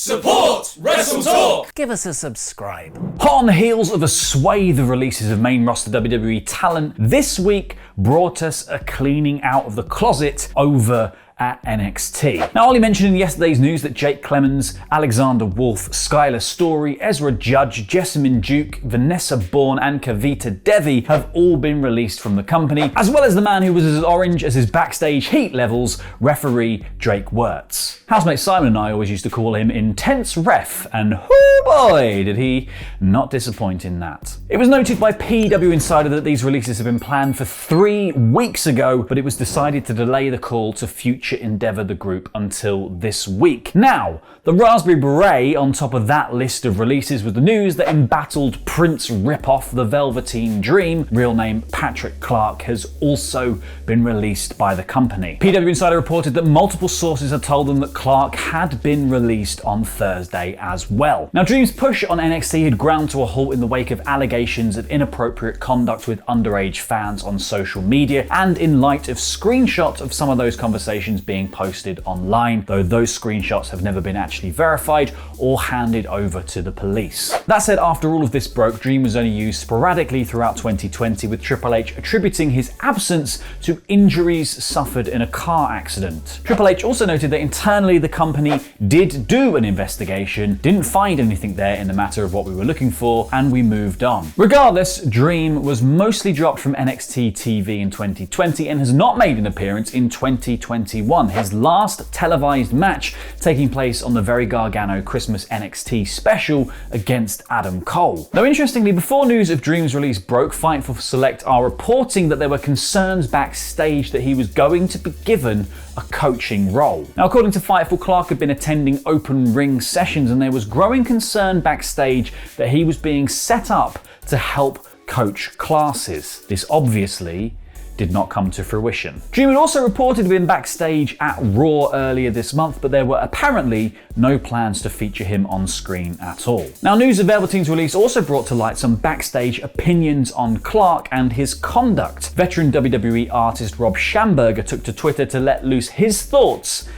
Support WrestleTalk! Give us a subscribe. Hot on the heels of a swathe of releases of main roster WWE talent, this week brought us a cleaning out of the closet over at NXT. Now, Ollie mentioned in yesterday's news that Jake Clemens, Alexander Wolf, Skylar Story, Ezra Judge, Jessamine Duke, Vanessa Bourne, and Kavita Devi have all been released from the company, as well as the man who was as orange as his backstage heat levels, referee Drake Wirtz. Housemate Simon and I always used to call him Intense Ref, and oh boy, did he not disappoint in that. It was noted by PW Insider that these releases have been planned for 3 weeks ago, but it was decided to delay the call to future endeavour the group until this week. Now, the Raspberry Beret on top of that list of releases was the news that embattled Prince ripoff The Velveteen Dream, real name Patrick Clark, has also been released by the company. PW Insider reported that multiple sources had told them that Clark had been released on Thursday as well. Now, Dream's push on NXT had ground to a halt in the wake of allegations of inappropriate conduct with underage fans on social media, and in light of screenshots of some of those conversations being posted online, though those screenshots have never been actually verified or handed over to the police. That said, after all of this broke, Dream was only used sporadically throughout 2020, with Triple H attributing his absence to injuries suffered in a car accident. Triple H also noted that internally the company did do an investigation, didn't find anything there in the matter of what we were looking for, and we moved on. Regardless, Dream was mostly dropped from NXT TV in 2020 and has not made an appearance in 2021. His last televised match taking place on the Very Gargano Christmas NXT special against Adam Cole. Now, interestingly, before news of Dream's release broke, Fightful Select are reporting that there were concerns backstage that he was going to be given a coaching role. Now, according to Fightful, Clark had been attending open ring sessions and there was growing concern backstage that he was being set up to help coach classes. This obviously did not come to fruition. Dream had also reported to have been backstage at Raw earlier this month, but there were apparently no plans to feature him on screen at all. Now, news of Velveteen's release also brought to light some backstage opinions on Clark and his conduct. Veteran WWE artist Rob Schamberger took to Twitter to let loose his thoughts,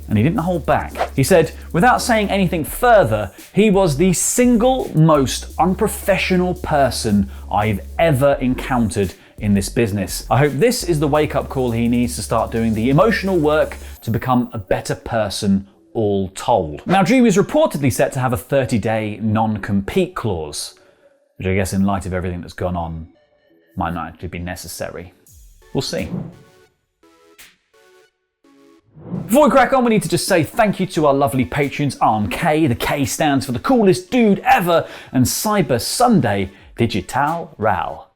and he didn't hold back. He said, without saying anything further, he was the single most unprofessional person I've ever encountered in this business. I hope this is the wake-up call he needs to start doing the emotional work to become a better person, all told. Now, Dream is reportedly set to have a 30-day non-compete clause, which I guess in light of everything that's gone on might not actually be necessary. We'll see. Before we crack on, we need to just say thank you to our lovely patrons, Arm K. The K stands for the coolest dude ever, and Cyber Sunday Digital Ral.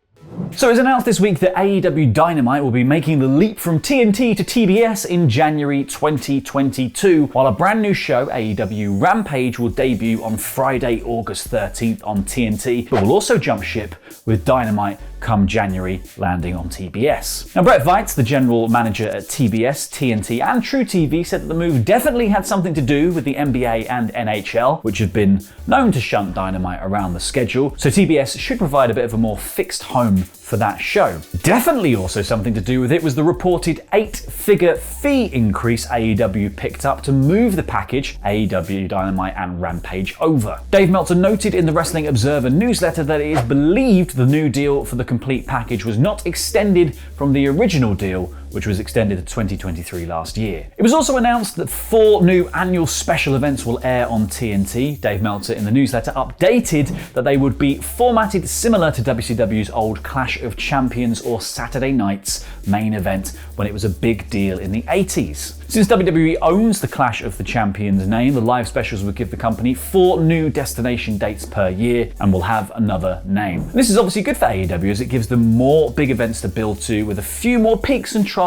So it's announced this week that AEW Dynamite will be making the leap from TNT to TBS in January 2022, while a brand new show, AEW Rampage, will debut on Friday, August 13th on TNT, but will also jump ship with Dynamite come January, landing on TBS. Now, Brett Veitz, the general manager at TBS, TNT, and True TV, said that the move definitely had something to do with the NBA and NHL, which have been known to shunt Dynamite around the schedule, so TBS should provide a bit of a more fixed home for that show. Definitely also something to do with it was the reported 8-figure fee increase AEW picked up to move the package, AEW Dynamite and Rampage, over. Dave Meltzer noted in the Wrestling Observer newsletter that it is believed the new deal for the complete package was not extended from the original deal, which was extended to 2023 last year. It was also announced that 4 new annual special events will air on TNT. Dave Meltzer in the newsletter updated that they would be formatted similar to WCW's old Clash of Champions or Saturday Night's main event when it was a big deal in the 80s. Since WWE owns the Clash of the Champions name, the live specials would give the company 4 new destination dates per year and will have another name. And this is obviously good for AEW as it gives them more big events to build to, with a few more peaks and troughs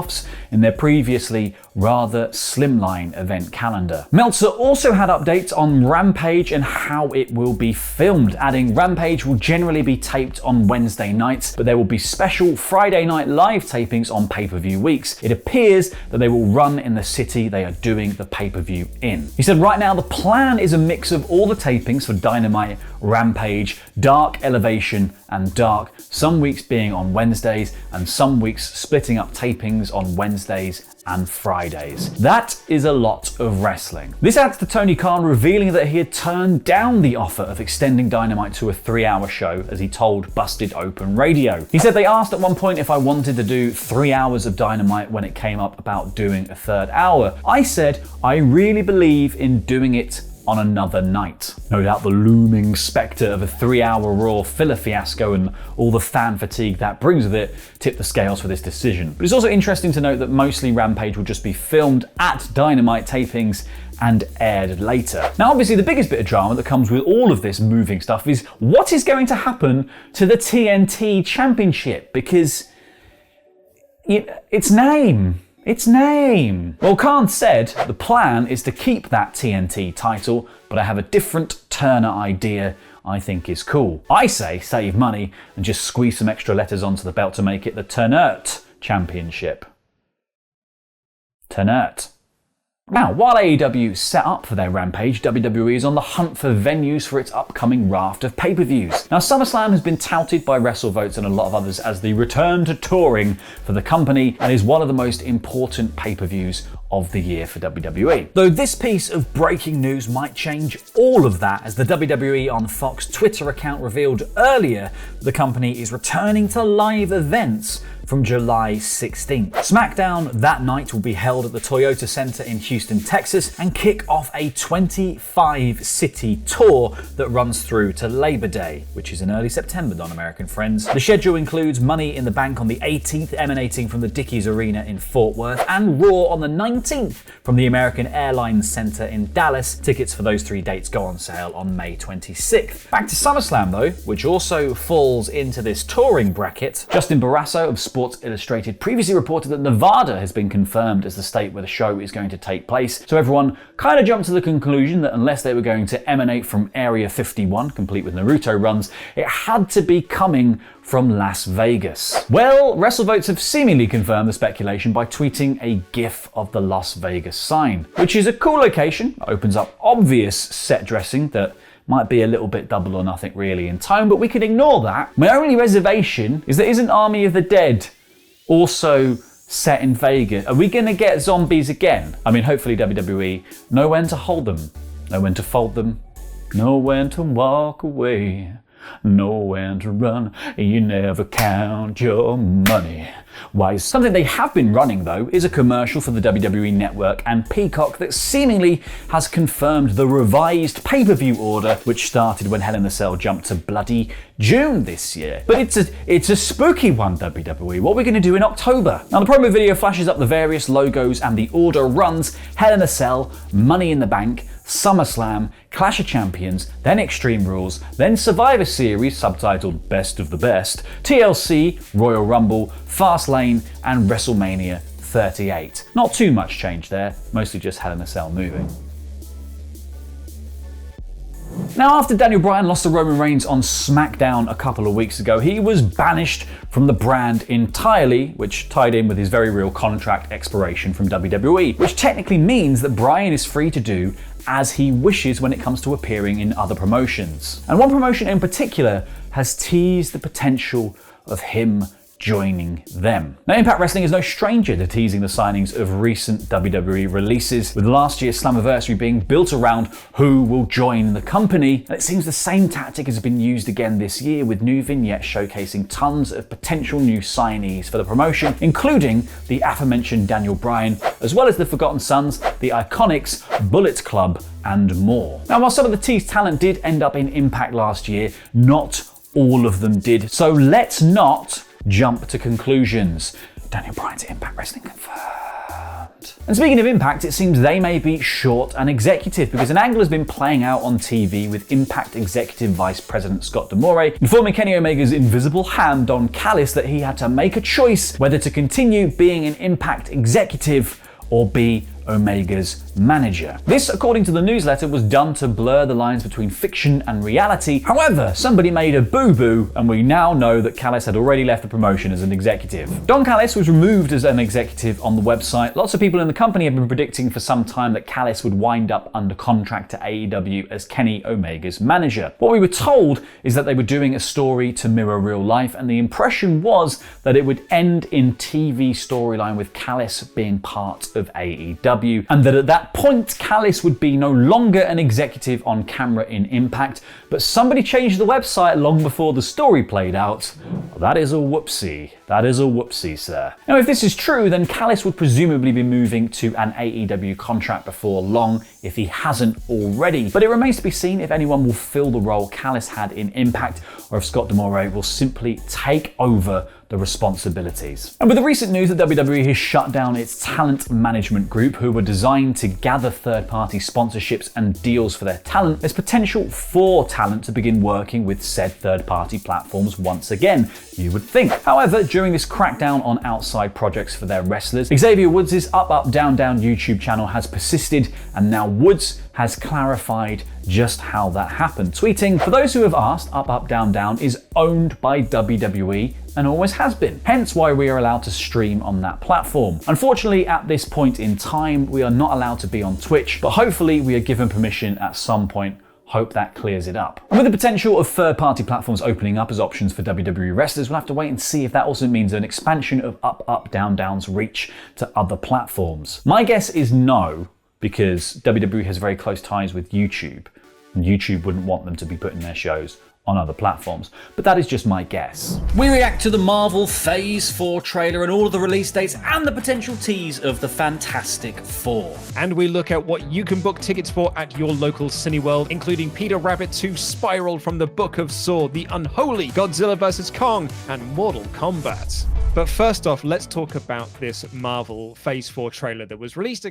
in their previously rather slimline event calendar. Meltzer also had updates on Rampage and how it will be filmed, adding Rampage will generally be taped on Wednesday nights, but there will be special Friday night live tapings on pay-per-view weeks. It appears that they will run in the city they are doing the pay-per-view in. He said right now the plan is a mix of all the tapings for Dynamite, Rampage, Dark, Elevation, and Dark, some weeks being on Wednesdays and some weeks splitting up tapings on Wednesdays and Fridays. That is a lot of wrestling. This adds to Tony Khan revealing that he had turned down the offer of extending Dynamite to a 3-hour show, as he told Busted Open Radio. He said they asked at one point if I wanted to do 3 hours of Dynamite when it came up about doing a third hour. I said I really believe in doing it on another night. No doubt the looming spectre of a 3-hour Raw filler fiasco and all the fan fatigue that brings with it tipped the scales for this decision. But it's also interesting to note that mostly Rampage will just be filmed at Dynamite tapings and aired later. Now obviously the biggest bit of drama that comes with all of this moving stuff is what is going to happen to the TNT Championship, because its name. Well, Khan said the plan is to keep that TNT title, but I have a different Turner idea I think is cool. I say save money and just squeeze some extra letters onto the belt to make it the Turnert Championship. Turnert. Now, while AEW set up for their Rampage, WWE is on the hunt for venues for its upcoming raft of pay-per-views. Now, SummerSlam has been touted by WrestleVotes and a lot of others as the return to touring for the company and is one of the most important pay-per-views of the year for WWE. Though this piece of breaking news might change all of that, as the WWE on Fox Twitter account revealed earlier the company is returning to live events from July 16th. SmackDown that night will be held at the Toyota Center in Houston, Texas, and kick off a 25-city tour that runs through to Labor Day, which is in early September, non-American friends. The schedule includes Money in the Bank on the 18th, emanating from the Dickies Arena in Fort Worth, and Raw on the 19th from the American Airlines Center in Dallas. Tickets for those 3 dates go on sale on May 26th. Back to SummerSlam though, which also falls into this touring bracket. Justin Barrasso of Sports Illustrated previously reported that Nevada has been confirmed as the state where the show is going to take place, so everyone kind of jumped to the conclusion that unless they were going to emanate from Area 51, complete with Naruto runs, it had to be coming from Las Vegas. Well, WrestleVotes have seemingly confirmed the speculation by tweeting a GIF of the Las Vegas sign, which is a cool location. It opens up obvious set dressing that might be a little bit double or nothing really in tone, but we can ignore that. My only reservation is that isn't Army of the Dead also set in Vegas? Are we gonna get zombies again? I mean, hopefully WWE know when to hold them, know when to fold them, know when to walk away, know when to run. You never count your money. Why? Something they have been running though is a commercial for the WWE Network and Peacock that seemingly has confirmed the revised pay-per-view order, which started when Hell in a Cell jumped to bloody June this year. But it's a spooky one, WWE. What are we going to do in October? Now the promo video flashes up the various logos and the order runs Hell in a Cell, Money in the Bank, SummerSlam, Clash of Champions, then Extreme Rules, then Survivor Series, subtitled Best of the Best, TLC, Royal Rumble, Fastlane, and WrestleMania 38. Not too much change there, mostly just Hell in a Cell moving. Now, after Daniel Bryan lost to Roman Reigns on SmackDown a couple of weeks ago, he was banished from the brand entirely, which tied in with his very real contract expiration from WWE, which technically means that Bryan is free to do as he wishes when it comes to appearing in other promotions. And one promotion in particular has teased the potential of him joining them. Now, Impact Wrestling is no stranger to teasing the signings of recent WWE releases, with last year's Slammiversary being built around who will join the company. And it seems the same tactic has been used again this year, with new vignettes showcasing tons of potential new signees for the promotion, including the aforementioned Daniel Bryan, as well as the Forgotten Sons, the Iconics, Bullet Club, and more. Now, while some of the teased talent did end up in Impact last year, not all of them did. So let's not jump to conclusions. Daniel Bryan's Impact Wrestling confirmed. And speaking of Impact, it seems they may be short an executive, because an angle has been playing out on TV with Impact Executive Vice President Scott D'Amore informing Kenny Omega's invisible hand on Callis that he had to make a choice whether to continue being an Impact executive or be Omega's manager. This, according to the newsletter, was done to blur the lines between fiction and reality. However, somebody made a boo-boo, and we now know that Callis had already left the promotion as an executive. Don Callis was removed as an executive on the website. Lots of people in the company have been predicting for some time that Callis would wind up under contract to AEW as Kenny Omega's manager. What we were told is that they were doing a story to mirror real life, and the impression was that it would end in TV storyline with Callis being part of AEW, and that at that point Callis would be no longer an executive on camera in Impact. But somebody changed the website long before the story played out. That is a whoopsie. That is a whoopsie, sir. Now, if this is true, then Callis would presumably be moving to an AEW contract before long, if he hasn't already. But it remains to be seen if anyone will fill the role Callis had in Impact, or if Scott D'Amore will simply take over the responsibilities. And with the recent news that WWE has shut down its talent management group, who were designed to gather third-party sponsorships and deals for their talent, there's potential for talent to begin working with said third-party platforms once again, you would think. However, during this crackdown on outside projects for their wrestlers, Xavier Woods' UpUpDownDown YouTube channel has persisted, and now Woods has clarified just how that happened, tweeting, "For those who have asked, UpUpDownDown is owned by WWE and always has been, hence why we are allowed to stream on that platform. Unfortunately, at this point in time, we are not allowed to be on Twitch, but hopefully we are given permission at some point. Hope that clears it up." And with the potential of third-party platforms opening up as options for WWE wrestlers, we'll have to wait and see if that also means an expansion of UpUpDownDown's reach to other platforms. My guess is no, because WWE has very close ties with YouTube, and YouTube wouldn't want them to be putting their shows on other platforms. But that is just my guess. We react to the Marvel Phase 4 trailer and all of the release dates and the potential tease of the Fantastic Four. And we look at what you can book tickets for at your local Cineworld, including Peter Rabbit's Who Spiraled from the Book of Saw, The Unholy, Godzilla vs. Kong, and Mortal Kombat. But first off, let's talk about this Marvel Phase 4 trailer that was released